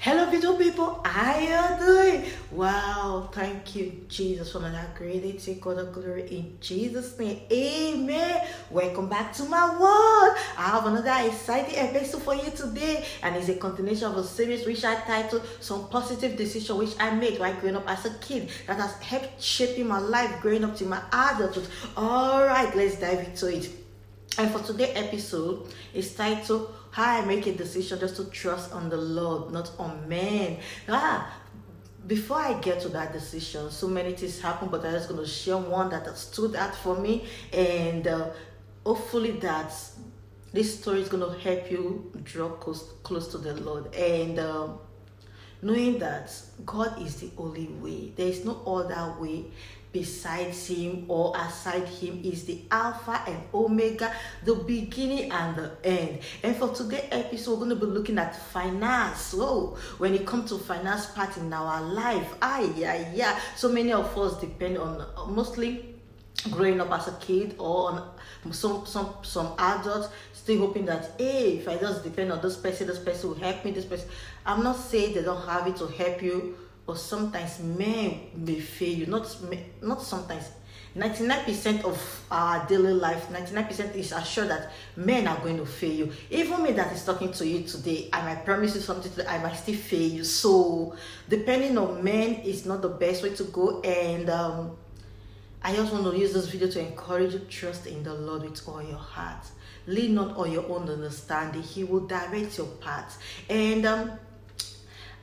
Hello, beautiful people. How you doing? Wow, thank you, Jesus, for another great day. Take all the glory in Jesus' name. Amen. Welcome back to my world. I have another exciting episode for you today, and it's a continuation of a series which I titled Some Positive Decisions Which I Made While Growing Up as a Kid that has helped shaping my life growing up to my adulthood. All right, let's dive into it. And for today's episode, it's titled How I Make a Decision Just to Trust on the Lord, not on men. Before I get to that decision, so many things happen, but I'm just going to share one that stood out for me, and hopefully that this story is going to help you draw close to the Lord. And knowing that God is the only way, there is no other way besides him or aside him. Is the Alpha and Omega, the beginning and the end. And for today's episode, we're going to be looking at finance. So when it comes to finance part in our life, so many of us depend on mostly growing up as a kid, or on some adults still hoping that, hey, if I just depend on this person will help me, this person. I'm not saying they don't have it to help you, but sometimes men may fail you. Not sometimes. 99% of our daily life, 99% is assured that men are going to fail you. Even me that is talking to you today, I might promise you something today, I might still fail you. So depending on men is not the best way to go. And I just want to use this video to encourage you to trust in the Lord with all your heart. Lean not on your own understanding. He will direct your path. And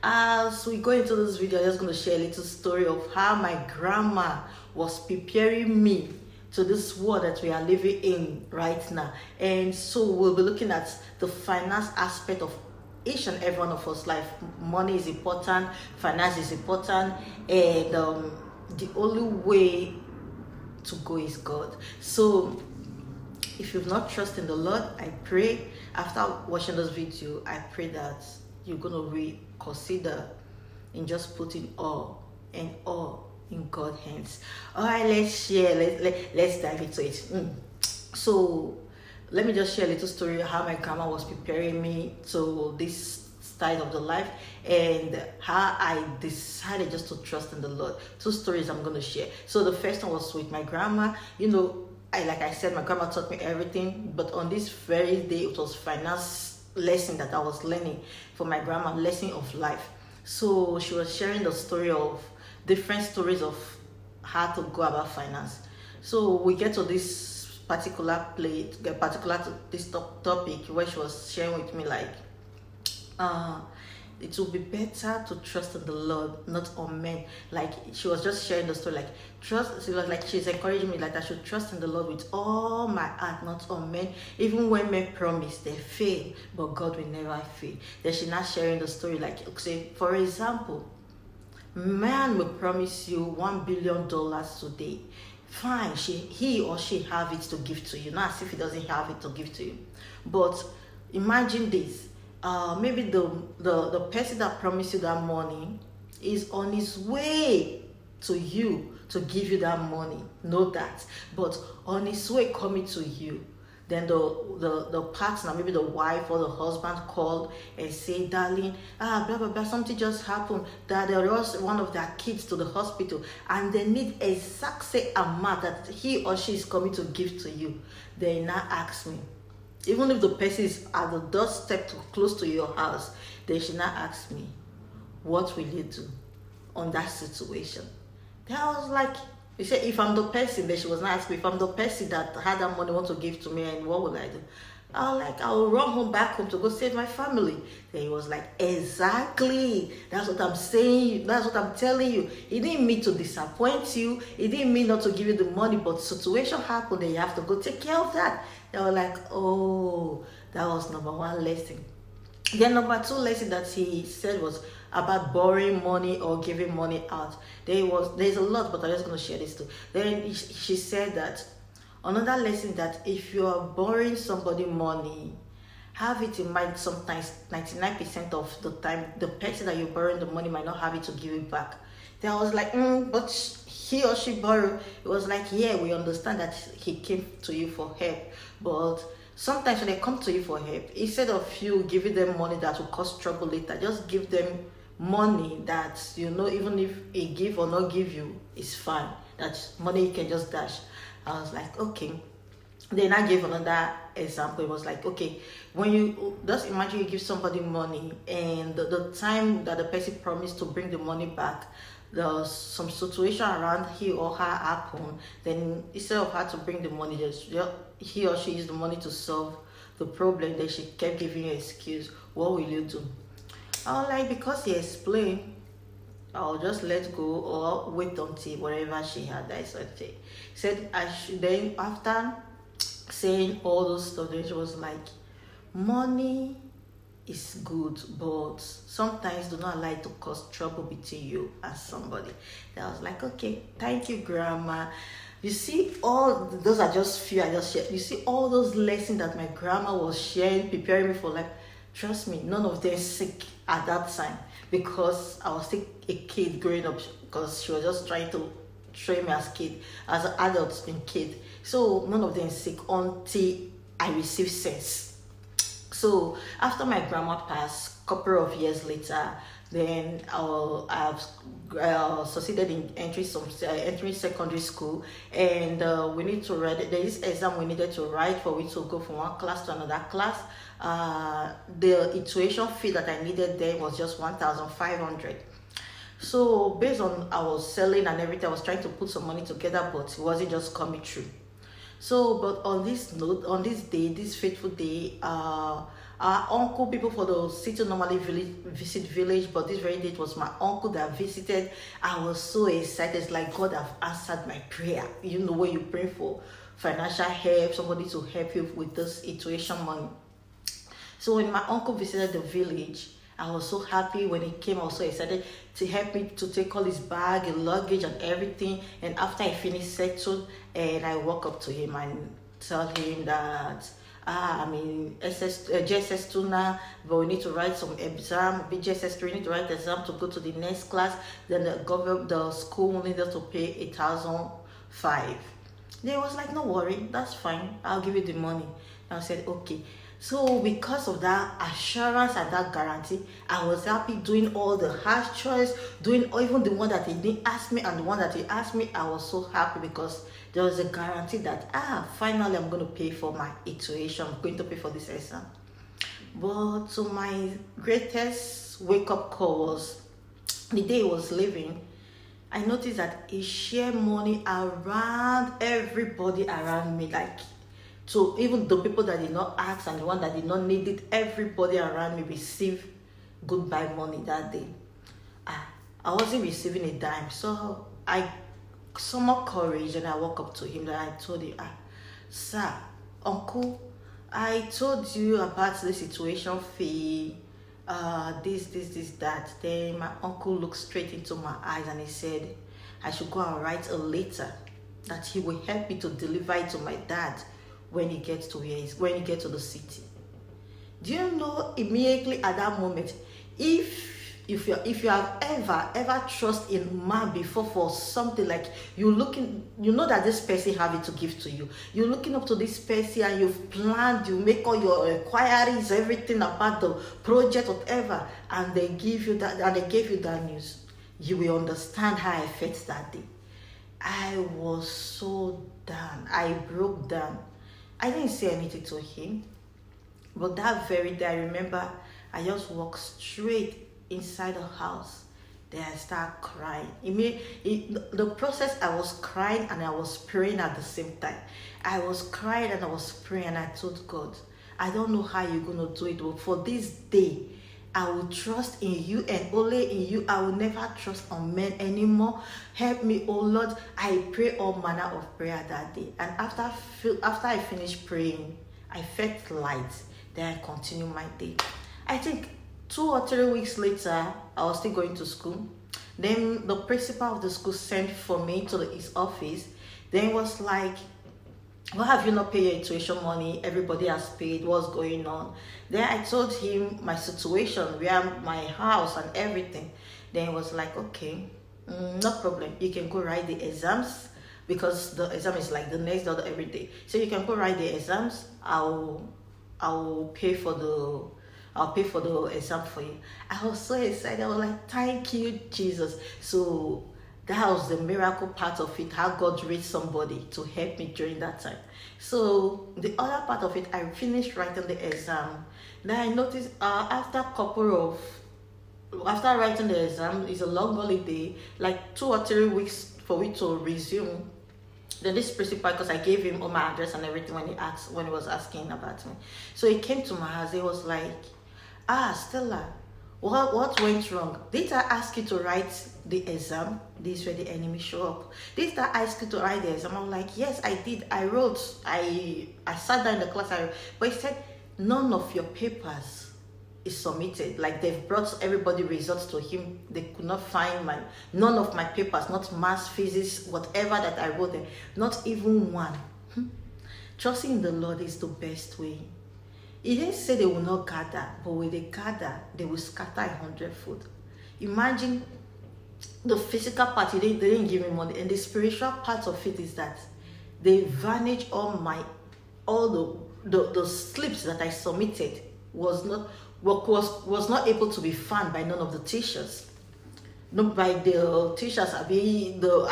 as we go into this video, I'm just going to share a little story of how my grandma was preparing me to this world that we are living in right now. And so we'll be looking at the finance aspect of each and every one of us life. Money is important, finance is important, and the only way to go is God. So if you've not trusted in the Lord, I pray after watching this video, I pray that you're going to reconsider in just putting all in God's hands. All right, let's share. Let's dive into it. So let me just share a little story how my grandma was preparing me to this side of the life, and how I decided just to trust in the Lord. Two stories I'm going to share. So the first one was with my grandma. Like I said, my grandma taught me everything, but on this very day, it was finance lesson that I was learning for my grandma, lesson of life. So she was sharing the story of different stories of how to go about finance. So we get to this particular to this topic where she was sharing with me like, it will be better to trust in the Lord, not on men. Like she was just sharing the story, like trust. She was like, she's encouraging me like I should trust in the Lord with all my heart, not on men. Even when men promise, they fail, but God will never fail. Then she's not sharing the story like, say, for example, man will promise you $1 billion today. Fine, he or she have it to give to you, not as if he doesn't have it to give to you. But imagine this. Maybe the person that promised you that money is on his way to you to give you that money. Know that. But on his way coming to you, then the partner, maybe the wife or the husband, called and say, darling, blah blah blah, something just happened, that there was one of their kids to the hospital and they need exact same amount that he or she is coming to give to you. They now ask me, even if the person is at the doorstep too close to your house, they should not ask me, what will you do on that situation? Then I was like, you said, if I'm the person, then she was not asking me, if I'm the person that had that money want to give to me, and what will I do? I was like, I'll run home back home to go save my family. Then he was like, exactly. That's what I'm saying. That's what I'm telling you. It didn't mean to disappoint you. It didn't mean not to give you the money, but situation happened and you have to go take care of that. They were like, oh, that was number one lesson. Then number two lesson that he said was about borrowing money or giving money out. There's a lot, but I'm just going to share this too. Then she said that another lesson, that if you are borrowing somebody money, have it in mind sometimes 99% of the time the person that you're borrowing the money might not have it to give it back. Then I was like, but he or she borrowed. It was like, yeah, we understand that he came to you for help, but sometimes when they come to you for help, instead of you giving them money that will cause trouble later, just give them money that, even if a give or not give you, is fine. That's money you can just dash. I was like, okay. Then I gave another example. It was like, okay, when you just imagine you give somebody money, and the time that the person promised to bring the money back, there's some situation around he or her happen. Then instead of her to bring the money, just he or she used the money to solve the problem. Then she kept giving you an excuse. What will you do? I was like, because he explained, I'll just let go or wait until whatever she had. I said I should. Then after saying all those stuff, then she was like, money is good, but sometimes do not allow it to cause trouble between you and somebody. Then I was like, okay, thank you, Grandma. You see, all those are just few I just shared. You see, all those lessons that my grandma was sharing, preparing me for life. Trust me, none of them sick at that time, because I was still a kid growing up, because she was just trying to train me as an adult and kid. So none of them sick until I received sense. So after my grandma passed, couple of years later, then I've succeeded in entering secondary school, and we need to write. There is exam we needed to write for which to go from one class to another class. The tuition fee that I needed then was just 1,500. So based on I was selling and everything, I was trying to put some money together, but it wasn't just coming true. So, but on this note, on this day, this fateful day, our uncle, people for the city normally visit village, but this very day it was my uncle that visited. I was so excited. It's like God have answered my prayer. You know, when you pray for financial help, somebody to help you with this tuition money. So when my uncle visited the village, I was so happy. When he came, I was so excited to help me to take all his bag and luggage and everything. And after I finished settled, and I walk up to him and tell him that I'm in JSS2 now, but we need to write some exam. BJSS3, we need to write exam to go to the next class. Then the school needed to pay 1,500. They was like, no worry, that's fine. I'll give you the money. And I said, okay. So because of that assurance and that guarantee, I was happy doing all the hard choice, doing even the one that he didn't ask me and the one that he asked me. I was so happy because there was a guarantee that finally I'm going to pay for my tuition. I'm going to pay for this exam. But so my greatest wake-up call was the day he was leaving. I noticed that he shared money around everybody around me, like, so even the people that did not ask and the one that did not need it, everybody around me received goodbye money that day. I wasn't receiving a dime, so I summoned courage and I walked up to him and I told him, sir, uncle, I told you about the situation fee, this, that. Then my uncle looked straight into my eyes and he said, I should go and write a letter that he will help me to deliver it to my dad when he gets to the city. Do you know, immediately at that moment, if you have ever trust in man before for something, like you know that this person have it to give to you, you're looking up to this person and you've planned, you make all your inquiries, everything about the project, whatever, and they give you that, and they gave you that news, you will understand how I felt that day. I was so down. I broke down. I didn't say anything to him, but that very day, I remember I just walked straight inside the house. Then I started crying. The process, I was crying and I was praying at the same time. I was crying and I was praying, and I told God, I don't know how you're going to do it, but for this day, I will trust in you and only in you. I will never trust on men anymore. Help me, oh Lord. I pray all manner of prayer that day. And after I finished praying, I felt light. Then I continued my day. I think 2 or 3 weeks later, I was still going to school. Then the principal of the school sent for me to his office. Then it was like, why have you not paid your tuition money? Everybody has paid. What's going on? Then I told him my situation, where my house and everything. Then he was like, okay, no problem. You can go write the exams. because the exam is like the next day or every day. So you can go write the exams. I'll pay for the exam for you. I was so excited. I was like, thank you, Jesus. So that was the miracle part of it, how God raised somebody to help me during that time. So the other part of it, I finished writing the exam. Then I noticed after writing the exam, it's a long holiday, like 2 or 3 weeks for me to resume. Then this principal, because I gave him all my address and everything when he was asking about me. So he came to my house. He was like, Stella, what went wrong? Did I ask you to write the exam? This is where the enemy show up. Did I ask you to write the exam? I'm like, yes, I did. I wrote. I sat down in the class. But he said, none of your papers is submitted. Like, they've brought everybody results to him. They could not find none of my papers, not maths, physics, whatever that I wrote there, not even one. Trusting in the Lord is the best way. He didn't say they will not gather, but when they gather, they will scatter 100-fold. Imagine the physical part, they didn't give me money, and the spiritual part of it is that they vanish all the slips that I submitted was not able to be found by none of the teachers. Not by the teachers, I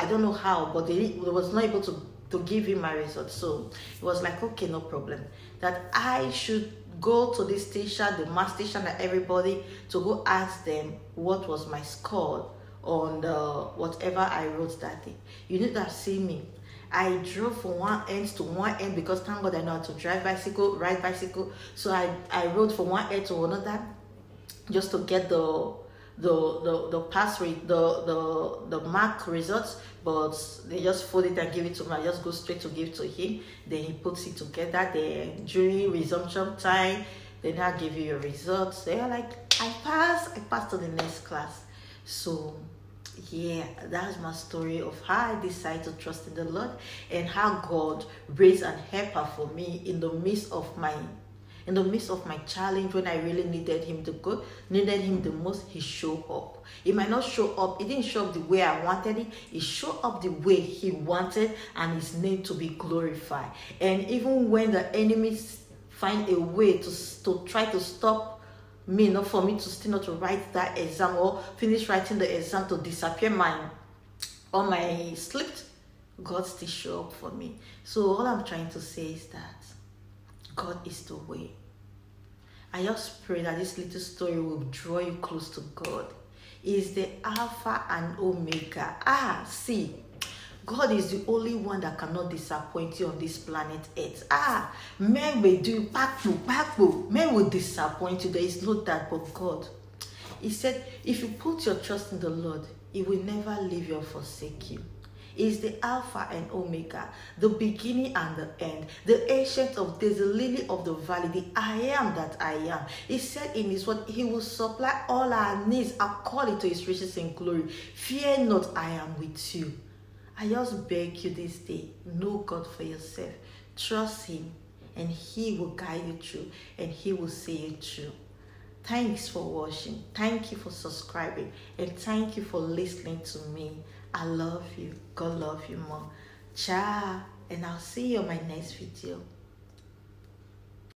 don't know how, but they was not able to give him my results. So it was like, okay, no problem. That I should go to this teacher, the math teacher, and everybody, to go ask them what was my score on whatever I wrote that day. You need to have seen me. I drove from one end to one end, because thank God I know how to ride bicycle. So I rode from one end to another just to get the pass rate, the mark results. But they just fold it and give it to me. I just go straight to give to him. Then he puts it together. Then during resumption time, they now give you your results. They are like, I passed to the next class. So yeah, that's my story of how I decided to trust in the Lord, and how God raised an helper for me in the midst of my challenge, when I really needed him the most. He showed up. He might not show up. He didn't show up the way I wanted it. He showed up the way he wanted, and his name to be glorified. And even when the enemies find a way to try to stop me, not for me to still not to write that exam or finish writing the exam, to disappear my slipped, God still show up for me. So all I'm trying to say is that God is the way. I just pray that this little story will draw you close to God. He is the Alpha and Omega. See, God is the only one that cannot disappoint you on this planet Earth. Men will do back. Men will disappoint you. There is no that, but God. He said, if you put your trust in the Lord, He will never leave you or forsake you. He is the Alpha and Omega, the beginning and the end, the ancient of days, the lily of the valley, the I am that I am. He said in His word, He will supply all our needs according to His riches and glory. Fear not, I am with you. I just beg you this day, know God for yourself. Trust Him, and He will guide you through, and He will see you through. Thanks for watching. Thank you for subscribing, and thank you for listening to me. I love you. God love you more. Ciao. And I'll see you on my next video.